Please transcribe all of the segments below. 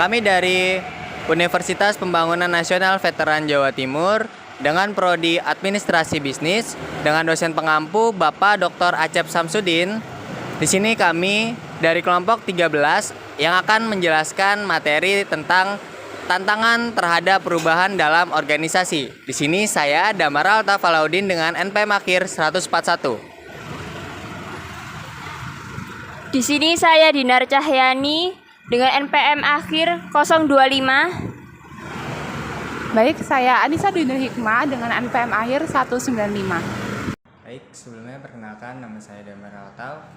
Kami dari Universitas Pembangunan Nasional Veteran Jawa Timur dengan prodi Administrasi Bisnis dengan dosen pengampu Bapak Dr. Acep Samsudin. Di sini kami dari kelompok 13 yang akan menjelaskan materi tentang tantangan terhadap perubahan dalam organisasi. Di sini saya Damar Alta Falaudin dengan NPM akhir 141. Di sini saya Dinar Cahyani dengan NPM akhir 025. Baik, saya Anissa Dwi Hikmah dengan NPM akhir 195. Baik, sebelumnya perkenalkan nama saya Damar Alta.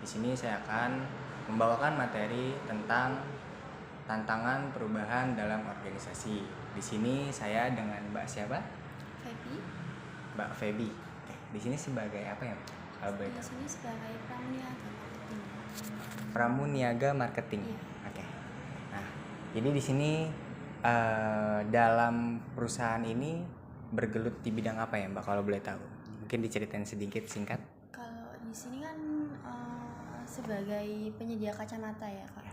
Di sini saya akan membawakan materi tentang tantangan perubahan dalam organisasi. Di sini saya dengan Mbak siapa? Feby. Mbak Feby. Oke, di sini sebagai apa ya? Di sini sebagai pramuniaga marketing. Pramuniaga marketing. Iya. Oke. Nah, jadi di sini dalam perusahaan ini bergelut di bidang apa ya, Mbak, kalau boleh tahu? Mungkin diceritain sedikit singkat. Kalau di sini kan sebagai penyedia kacamata ya, Kak.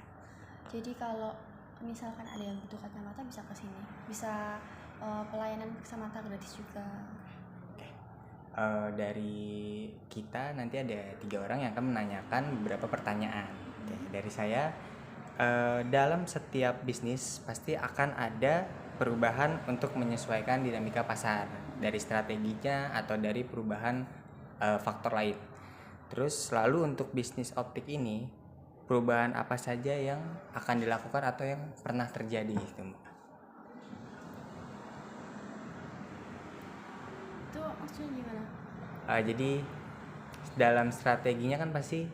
Jadi kalau misalkan ada yang butuh kacamata bisa ke sini. Bisa pelayanan kacamata gratis juga. Dari kita nanti ada 3 orang yang akan menanyakan beberapa pertanyaan. Oke, dari saya, dalam setiap bisnis pasti akan ada perubahan untuk menyesuaikan dinamika pasar dari strateginya atau dari perubahan faktor lain. Terus lalu untuk bisnis optik ini perubahan apa saja yang akan dilakukan atau yang pernah terjadi gitu, Mbak? Itu maksudnya gimana? Jadi dalam strateginya kan pasti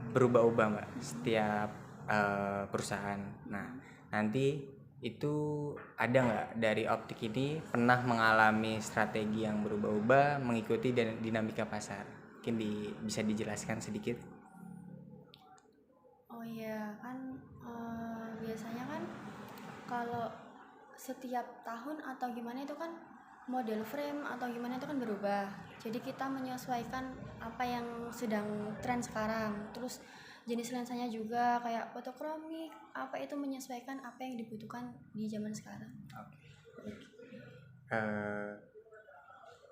berubah-ubah, Mbak, setiap perusahaan. Nah, nanti itu ada nggak dari optik ini pernah mengalami strategi yang berubah-ubah mengikuti dinamika pasar? Mungkin bisa dijelaskan sedikit. Oh iya, kan biasanya kan kalau setiap tahun atau gimana itu kan model frame atau gimana itu kan berubah. Jadi kita menyesuaikan apa yang sedang tren sekarang. Terus jenis lensanya juga kayak fotokromik, apa itu menyesuaikan apa yang dibutuhkan di zaman sekarang.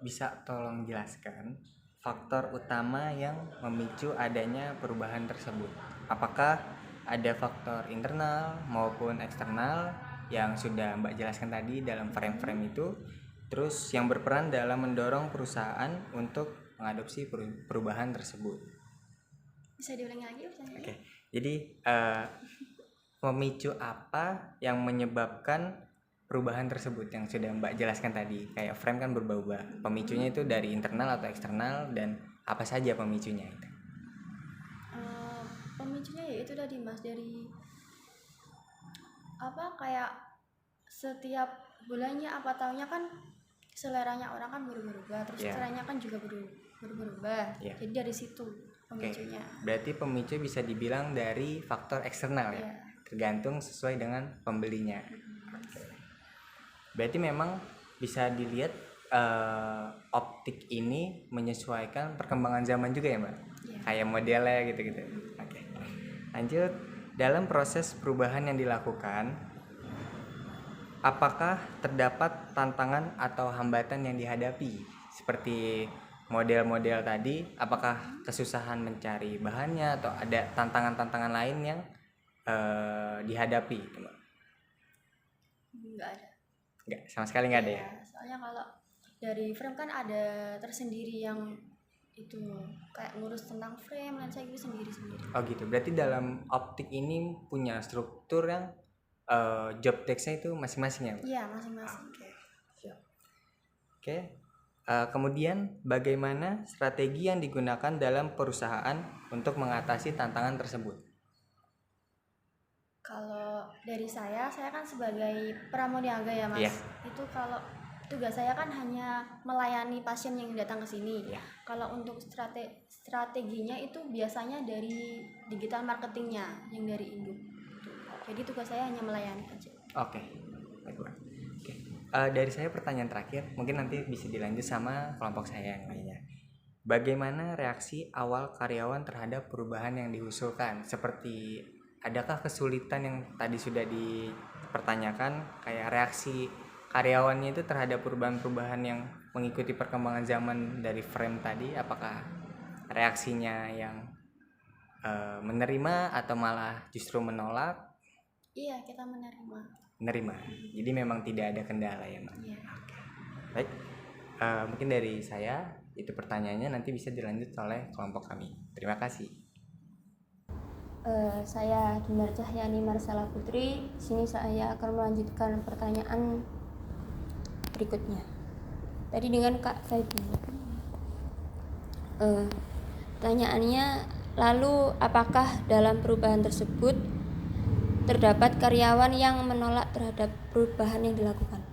Bisa tolong jelaskan faktor utama yang memicu adanya perubahan tersebut? Apakah ada faktor internal maupun eksternal yang sudah Mbak jelaskan tadi dalam frame-frame itu, terus yang berperan dalam mendorong perusahaan untuk mengadopsi perubahan tersebut? Bisa diulangi lagi pertanyaannya? Oke, jadi memicu apa yang menyebabkan perubahan tersebut yang sudah Mbak jelaskan tadi? Kayak frame kan berubah-ubah. Pemicunya itu dari internal atau eksternal dan apa saja pemicunya itu? Pemicunya ya itu tadi Mas, dari apa kayak setiap bulannya apa tahunnya kan seleranya orang kan berubah, terus trennya kan juga berubah. Jadi dari situ pemicunya. Berarti pemicu bisa dibilang dari faktor eksternal ya? Tergantung sesuai dengan pembelinya. Berarti memang bisa dilihat optik ini menyesuaikan perkembangan zaman juga ya, Mbak? Kayak modelnya gitu-gitu. Oke. Lanjut, dalam proses perubahan yang dilakukan, apakah terdapat tantangan atau hambatan yang dihadapi? Seperti model-model tadi, apakah kesusahan mencari bahannya atau ada tantangan-tantangan lain yang dihadapi, Mbak? Enggak ada. Enggak, sama sekali enggak ada ya? Soalnya kalau dari frame kan ada tersendiri yang itu kayak ngurus tentang frame, lensa gitu sendiri-sendiri. Oh gitu, berarti dalam optik ini punya struktur yang job desk-nya itu masing-masing ya, Mbak? Iya, masing-masing. Siap. Kemudian bagaimana strategi yang digunakan dalam perusahaan untuk mengatasi tantangan tersebut? Kalau dari saya kan sebagai pramuniaga ya Mas. Itu kalau tugas saya kan hanya melayani pasien yang datang ke sini. Kalau untuk strateginya itu biasanya dari digital marketingnya yang dari induk. Jadi tugas saya hanya melayani aja. Oke. Dari saya pertanyaan terakhir, mungkin nanti bisa dilanjut sama kelompok saya yang lainnya. Bagaimana reaksi awal karyawan terhadap perubahan yang diusulkan? Seperti adakah kesulitan yang tadi sudah dipertanyakan, kayak reaksi karyawannya itu terhadap perubahan-perubahan yang mengikuti perkembangan zaman dari frame tadi? Apakah reaksinya yang menerima atau malah justru menolak? Iya, kita menerima. Jadi memang tidak ada kendala ya, Mbak. Iya. Baik, mungkin dari saya itu pertanyaannya, nanti bisa dilanjut oleh kelompok kami. Terima kasih. Saya Dinar Cahyani Marsala Putri. Sini saya akan melanjutkan pertanyaan berikutnya. Tadi dengan Kak Febi. Pertanyaannya, lalu apakah dalam perubahan tersebut terdapat karyawan yang menolak terhadap perubahan yang dilakukan?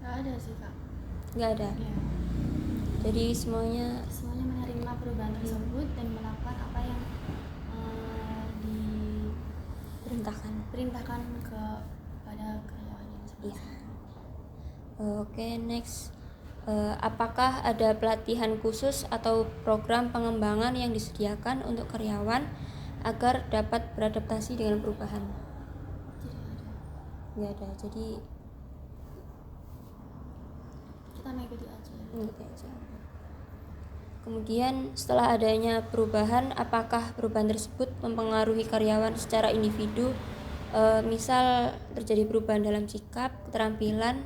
Nggak ada sih, Kak. Nggak ada. Iya. Jadi semuanya Menerima perubahan tersebut dan melakukan apa yang diperintahkan kepada karyawan yang Iya. Oke, next. Apakah ada pelatihan khusus atau program pengembangan yang disediakan untuk karyawan agar dapat beradaptasi dengan perubahan? Tidak ada. Nggak ada. Jadi Kita mengikuti aja. mengikuti aja. Kemudian setelah adanya perubahan, apakah perubahan tersebut mempengaruhi karyawan secara individu? Misal terjadi perubahan dalam sikap, keterampilan,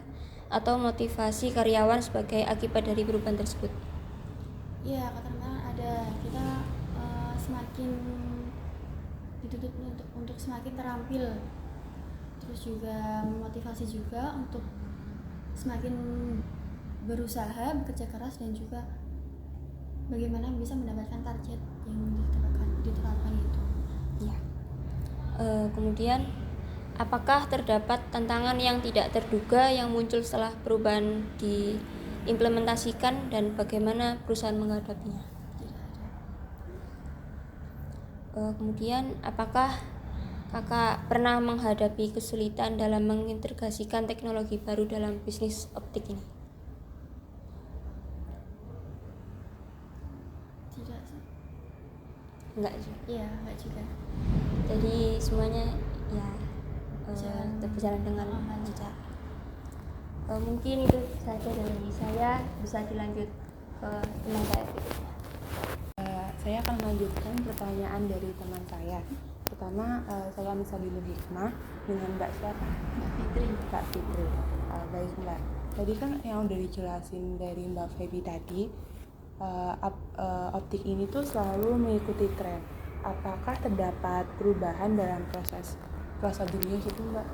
atau motivasi karyawan sebagai akibat dari perubahan tersebut? Iya, keterampilan ada. Kita semakin dituntut untuk semakin terampil. Terus juga memotivasi juga untuk semakin berusaha, bekerja keras, dan juga bagaimana bisa mendapatkan target yang ditetapkan itu. Ya. Kemudian apakah terdapat tantangan yang tidak terduga yang muncul setelah perubahan diimplementasikan dan bagaimana perusahaan menghadapinya? Tidak ada. Kemudian apakah Kakak pernah menghadapi kesulitan dalam mengintegrasikan teknologi baru dalam bisnis optik ini? Tidak sih. Enggak juga. Iya, enggak juga. Jadi semuanya ya berjalan dengan lancar. lancar. Mungkin itu saja dari saya, bisa dilanjut ke teman saya berikutnya. Saya akan melanjutkan pertanyaan dari teman saya. Pertama, saya Anissa Binur Hikmah dengan Mbak siapa? Mbak Fitri. Baik Mbak. Tadi kan yang udah dijelasin dari Mbak Febi tadi, optik ini tuh selalu mengikuti tren. Apakah terdapat perubahan dalam proses prosedurnya gitu Mbak?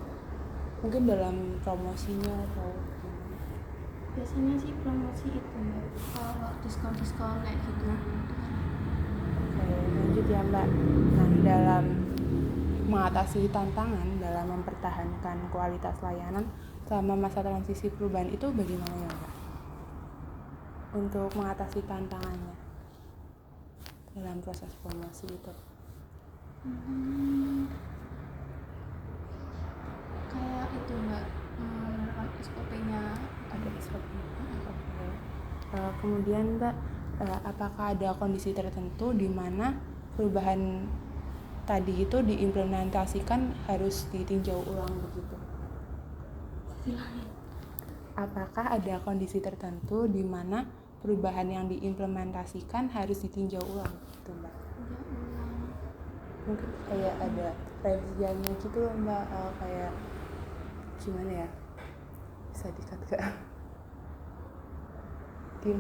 Mungkin dalam promosinya atau gimana? Biasanya sih promosi itu, Mbak. Kalau diskon-diskon kayak gitu. Oke, lanjut ya Mbak. Nah, dalam mengatasi tantangan dalam mempertahankan kualitas layanan selama masa transisi perubahan itu bagaimana ya Mbak? Untuk mengatasi tantangannya dalam proses promosi itu. Kayak itu, Mbak. SOP-nya Ada SOP. Oke. Kemudian Mbak, apakah ada kondisi tertentu di mana perubahan tadi itu diimplementasikan harus ditinjau ulang begitu? Apakah ada kondisi tertentu di mana perubahan yang diimplementasikan harus ditinjau ulang gitu Mbak? Mungkin kayak ada revisiannya gitu loh Mbak, kayak gimana ya, bisa dikat gak? Tim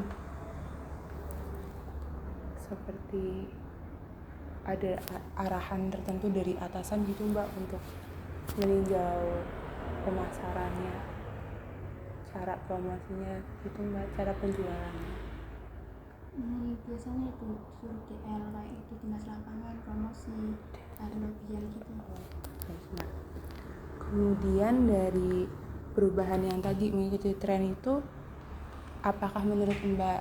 seperti ada arahan tertentu dari atasan gitu Mbak untuk meninjau pemasarannya, cara promosinya gitu Mbak, cara penjualannya. Biasanya itu suruh TL kayak itu, dinas lapangan, promosi, teknologian gitu. Baik, Mbak. Kemudian dari perubahan yang tadi mengikuti tren itu, apakah menurut Mbak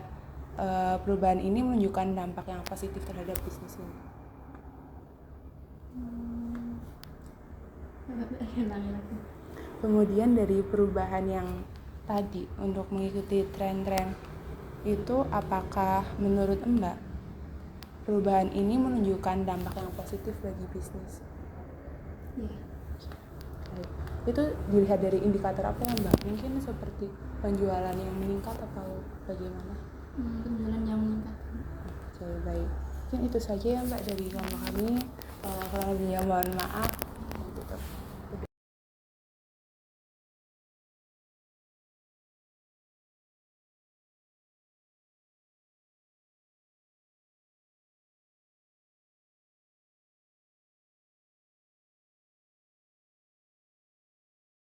perubahan ini menunjukkan dampak yang positif terhadap bisnis ini? Kemudian dari perubahan yang tadi untuk mengikuti tren-tren itu, apakah menurut Mbak perubahan ini menunjukkan dampak yang positif bagi bisnis? Iya. Baik. Itu dilihat dari indikator apa ya Mbak? Mungkin seperti penjualan yang meningkat atau bagaimana? Penjualan yang meningkat. Oke, baik. Mungkin itu saja ya Mbak dari kelompok kami. Kurang lebihnya mohon maaf.